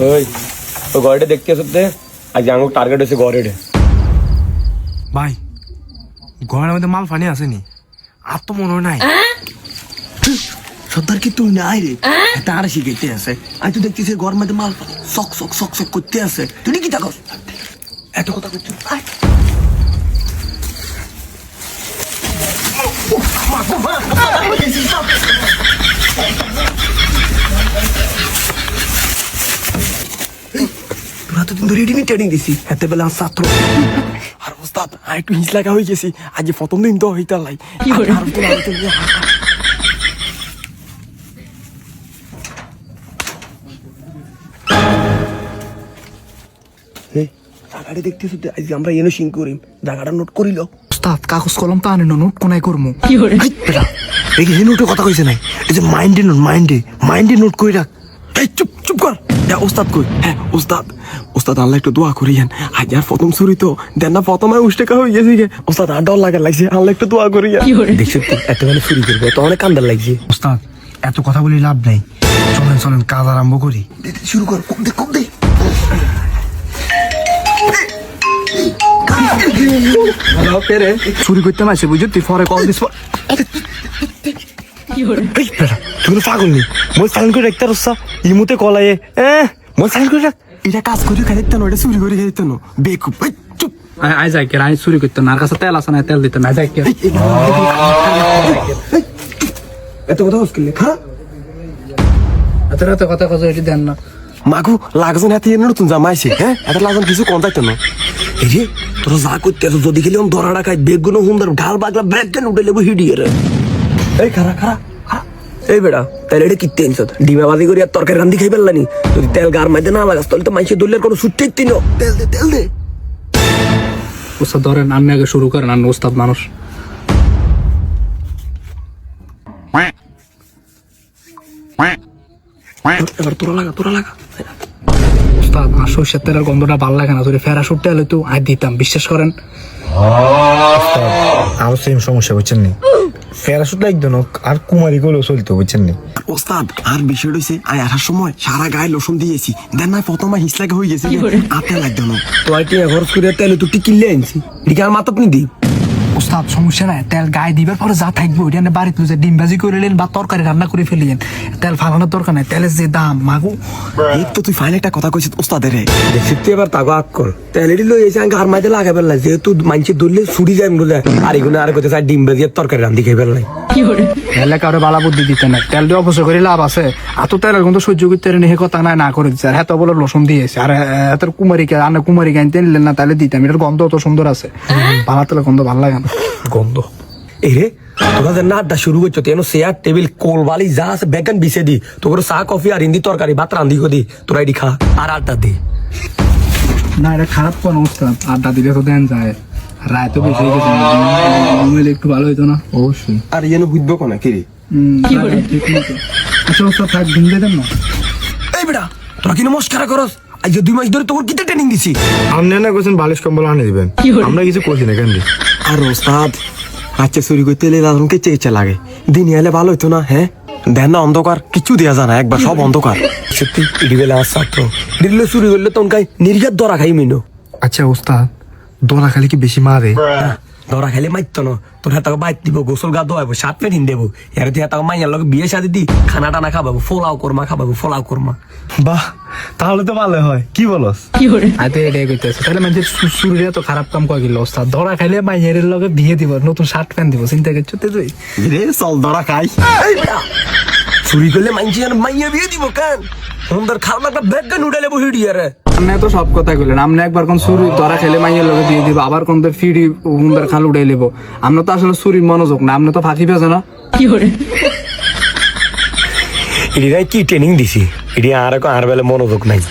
ওই ঘরে দেখতে আসতে আজ আমার টার্গেট হচ্ছে ঘরে ভাই ঘরের মধ্যে মাল ফানি আসেনি আর তো মনে হয় নাই সর্দার কি তুই নাই রে তার শিখাইতে আছে আমি তো দেখতেছি ঘর মধ্যে মাল সক সক সক সক করতে আছে তুই কি থাকস এত কথা করছিস তোরা তো ধরে ট্রেনিং দিছি হাতে বেলা ছাত্র আর ওস্তাদ আর একটু হিংস লাগা হয়ে গেছি আজ প্রথম দিন তো হইতার লাই জায়গাটা দেখতেছ আজ আমরা এনে সিং করিম জায়গাটা নোট করিল ওস্তাদ কাগজ কলম তা আনে নোট কোনায় করমু এই নোটের কথা কইছে নাই এই যে মাইন্ডে নোট কই রাখ এই চুপ চুপ কর ওস্তাদ কই হ্যাঁ ওস্তাদ আল্লাহ একটু দোয়া করিয়েন আজ আর প্রথম শুরু তো দেন না প্রথমে উষ্টেকা হয়ে গেছে গে ওস্তাদ আর ডর লাগা লাগছে আল্লাহ একটু দোয়া করিয়েন দেখছিস এত মানে শুরু করবো তো অনেক কান্দার লাগছে ওস্তাদ এত কথা বলি লাভ নাই চলেন কাজ আরম্ভ করি শুরু কর কম দে চুরি করতে মাসে বুঝলি তুই পরে কল দিস তুমি পাগল নি মই সাইন করে রাখতে রসা ইমুতে কলায়ে মই সাইন করে রাখ এটা কাজ করি খাইতে না এটা চুরি করে খাইতে না বেকুব চুপ আই যাই কে আই চুরি করতে না আর কাছে তেল আছে না তেল দিতে না যাই কে এত কথা হসকিলে খারাপ এত কথা কথা এটি দেন না মাগু লাগজন হাতে নতুন জামাইছে হ্যাঁ এত লাগজন কিছু কোন যাইতো না এই রে তোরা যা করতে এত যদি গেলে ধরা রাখায় বেগুনো হুন্দার ঢাল বাগলা ব্যাগ কেন উঠে লেবো হিডিয়ে রে এই খারা এই বেড়া তাহলে এটা কি টেনশন ডিমাবাজি করি আর তরকারি রান্ধি খাই ফেললানি যদি তেল গার মাইতে না লাগাস তাহলে তো মাইসে দলের কোনো সুট্টেই তিনো তেল দে ওস্তাদ ধরেন আমি আগে শুরু করেন আমি ওস্তাদ মানুষ এবার তোরা লাগা ওস্তাদ আর সরষের তেলের গন্ধটা ভালো লাগে না যদি ফেরা শুটতে হলে তো আই দিতাম বিশ্বাস করেন আমার সেম সমস্যা বুঝছেন নি প্যারাশুট লাগতো না আর কুমারী গুলো চলতো বুঝছেন নি ওস্তাদ আর বিষয় হইছে আই আসার সময় সারা গায়ে লোশন দিয়েছি দেন না প্রথমে হিস লাগে হয়ে গেছে আতে লাগতো না তো আইটি খরচ করে তেল তো কিনলে আনছি এদিকে আর মাথা আপনি দি ওস্তাদ সমস্যা নাই তেল গায়ে দিবার পরে যা থাকবে ওইটা বাড়িতে যে ডিম ভাজি করে নিলেন বা তরকারি রান্না করে ফেলিয়েন তেল ফালানোর দরকার নাই তেলের যে দাম মাগু এই তো তুই ফাইন একটা কথা কইছিস ওস্তাদের রে দেখছিস তুই এবার তাগো আক কর তেলেরই লই এসে আর মাইতে লাগাবে না যেহেতু মাইনছে ধরলে ছুরি যায় বলে আর এগুলো আর কইতে চাই ডিম ভাজি আর তরকারি রান্ধি খাই ফেললাই তেলে কারো বালা বুদ্ধি দিতে নাই তেল দিয়ে অবশ্য করে লাভ আছে এত তেলের কিন্তু সহ্য করতে হে কথা নাই না করে দিচ্ছে আর এত বলে লোসন দিয়েছে আর এত কুমারীকে আনে কুমারীকে আনতে নিলেন না তাহলে দিতাম এটার গন্ধ অত সুন্দর আছে ভালো তেলের গন্ধ ভালো লাগে না গন্ধ এই রে তোরা যে নাটটা শুরু করছো তেন চেয়ার টেবিল কোল বালি যা আছে বেগান বিছে দি তোর চা কফি আর হিন্দি তরকারি ভাত রান্ধি দি তোরা এটি খা আর আড্ডা দি না এটা খারাপ কোন অবস্থা আড্ডা দিলে তো দেন যায় রায় তো বেশি হয়ে গেছে একটু ভালো হইতো না অবশ্যই আর ইয়েন বুঝবো কোনা কি রে আচ্ছা ওস্তাদ থাক ঘুম দিয়ে দেন না এই বেটা তোরা কি নমস্কার করস আজ 2 মাস ধরে তোর কিতে ট্রেনিং দিছি আপনি না কোছেন বালিশ কম্বল আনে দিবেন আমরা কিছু কইছি না কেন আর ওস্তাদ আচ্ছা চুরি করতে এলে লালনকে চেয়ে লাগে দিন এলে ভালো হইতো না হ্যাঁ দেন না অন্ধকার কিছু দেওয়া যায় না একবার সব অন্ধকার সত্যি ইডি বেলা আর ছাত্র দিলে চুরি করলে তখন কাই নির্ঘাত ধরা খাই মিনো আচ্ছা ওস্তাদ দোলা খালি কি বেশি মারে ধরা খাইলে মারতো না তোর হাতে বাইর দিব গোসল গা দোয়াবো সাত পেট হিন দেবো এর দিয়ে হাতে মাইয়ার লগে বিয়ে শাদি দি খানা টানা খাবাবো ফোলাও কোরমা বাহ তাহলে তো ভালো হয় কি বলস আতে এটাই কইতেছে তাহলে মানে সুরিয়া তো খারাপ কাম কই গেল ওস্তাদ ধরা খাইলে মাইয়ের লগে বিয়ে দিব নতুন শার্ট প্যান্ট দিব চিন্তা করছো তুই রে চল ধরা খাই চুরি করলে মাইয়া বিয়ে দিব কেন সুন্দর খাওয়া একটা ব্যাগ গান উড়ালে বসে রে আপনি তো সব কথা কইলেন আপনি একবার কোন সুরি ধরা খাইলে মাইয়ের লগে দিয়ে দিব আবার কোন ফিডি হুন্দার খাল উড়াই লেব আমরা তো আসলে সুরি মনোযোগ না আপনি তো ফাঁকি পেয়েছে না এটাই কি ট্রেনিং দিছি এটি আর বেলা মনোযোগ নাই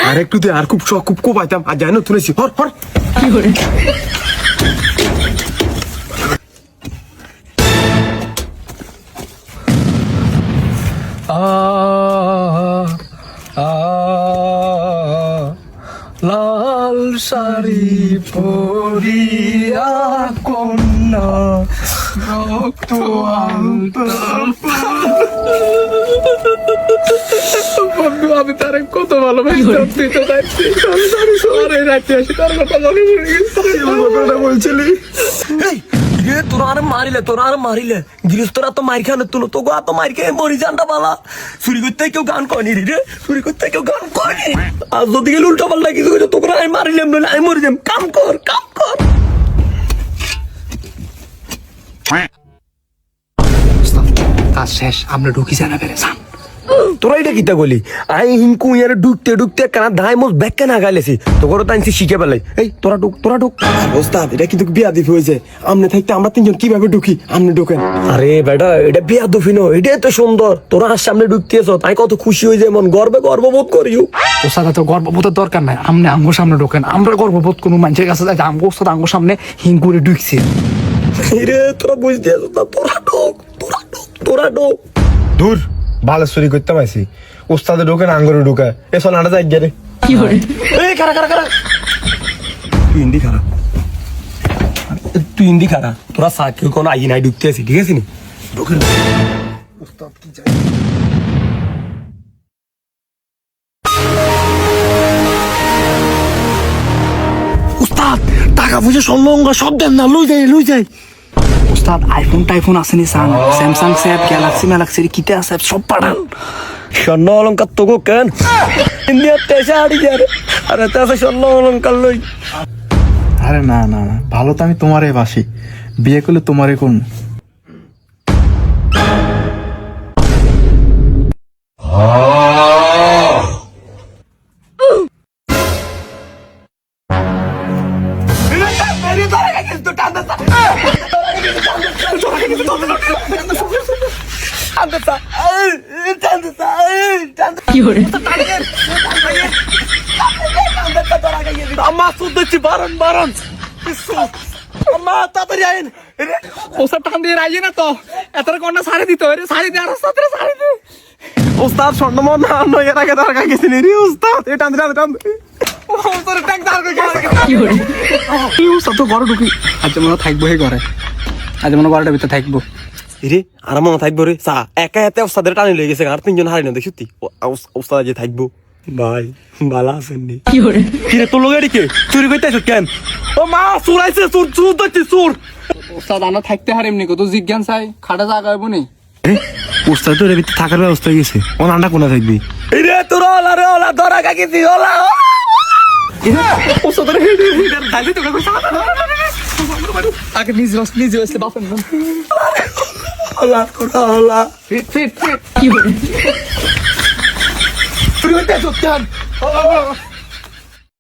আর একটু দে আর খুব কোপাইতাম আর জানো তুলেছি হর লাল শাড়ি পরিয়া কন্যা বন্ধু আমি তার কত ভালোবাসতাম, তুই তো যাচ্ছিস শহরে রাখতে আসি, তার কথা মনে পড়ে গেছে। কথাটা বলছিলি তোরা আর মারিলে গিরিশ তোরা তো মার খানে তুলো তো তো মার খেয়ে মরি জানটা পালা। চুরি করতে কেউ গান কয়নি রে, চুরি করতে কেউ গান কয়নি। আর যদি গেলে উল্টো পাল্টা কিছু করে তোকে আমি মারিলাম নইলে আমি মরি যাম। কাম কর। কাজ শেষ, আমরা ঢুকি জানা পেরে যান। তোরা এটা কিতা বলি আই হিংকু ইয়ারে ঢুকতে কানা ধাই মোস ব্যাগকে না গাইলেছি তো করে তাইছি শিখে পেলাই। এই তোরা ঢুক। ওস্তাদ এটা কিন্তু বিয়াদিফ হয়েছে, আমনে থাকতে আমরা তিনজন কিভাবে ঢুকি, আমনে ঢুকেন। আরে বেটা এটা বিয়াদফি ন, এটাই তো সুন্দর। তোরা আর সামনে ঢুকতেছ তাই কত খুশি হয়ে যায়, মন গর্ববোধ করিও। ওস্তাদ তো গর্ববোধের দরকার নাই, আমনে আমগো সামনে ঢোকেন। আমরা গর্ববোধ কোনো মানুষের কাছে যাই, আমগো ওস্তাদ আমগো সামনে হিংকুরে ঢুকছে। রে তোরা বুঝতে আছো না, তোরা ঢুক। দূর ভালো চুরি করতে পাইছি, উস্তাদে ঢুকে না আঙ্গুরে ঢুকে এসব নাটা যাই গে রে। এই খারা তুই ইন্দি খারা তোরা সাকিও কোনো আই নাই ঢুকতে আছি, ঠিক আছে নি ঢুকেন। উস্তাদ টাকা পয়সা স্বর্ণ সব দেন না, লই যাই। ওস্তাদ আইফোন টাইফোন আসেনি, স্যামসাং স্যাপ গ্যালাক্সি কিতে আছে সব পাঠান। স্বর্ণ অলঙ্কার তো কেন ইন্ডিয়ার তেসা হারি যায় আরে তেসা স্বর্ণ অলঙ্কার লই। আরে না, ভালো তো আমি তোমারে বাসি, বিয়ে করলে তোমারে কোন। ওস্তাদ টান দিয়ে রাজি না তো, এত কন্যা সারি দিত, সারি দিয়ে আর সারি দে। উস্তাদ স্বর্ণমন না নয় এর আগে দরকার গেছি রে উস্তাদ, এই টান ওস্তাদ ট্যাঙ্ক দাঁড় করে ওস্তাদ তো ঘরে ঢুকি। আজ মনে থাকবো হে ঘরে, আজ মনে ঘরটার ভিতরে থাকবো। রে আর মনে থাকবো রে চা একা এতে ওস্তাদের টানি লেগে গেছে, আর তিনজন হারি না দেখি ওস্তাদ যে থাকবো। ভাই ভালো আছেন নি? কিরে তোর লোক এদিকে চুরি করতে আছো কেন? ও মা চুর আইছে, চুর ধরছি চুর। ওস্তাদ আনা থাকতে হার এমনি কত জিজ্ঞান চাই, খাটা জায়গা হইব নি। উস্তাদ তো এর ভিতরে থাকার ব্যবস্থা হয়ে গেছে, ও নান্ডা কোনা থাকবি। রে তোর ওলা ধরা কাকিছি ওলা ওস্তাদের দালি তো আগে নিজে আসলে বাপের নাম ওলা ফিট কি চুরি করতে চুপ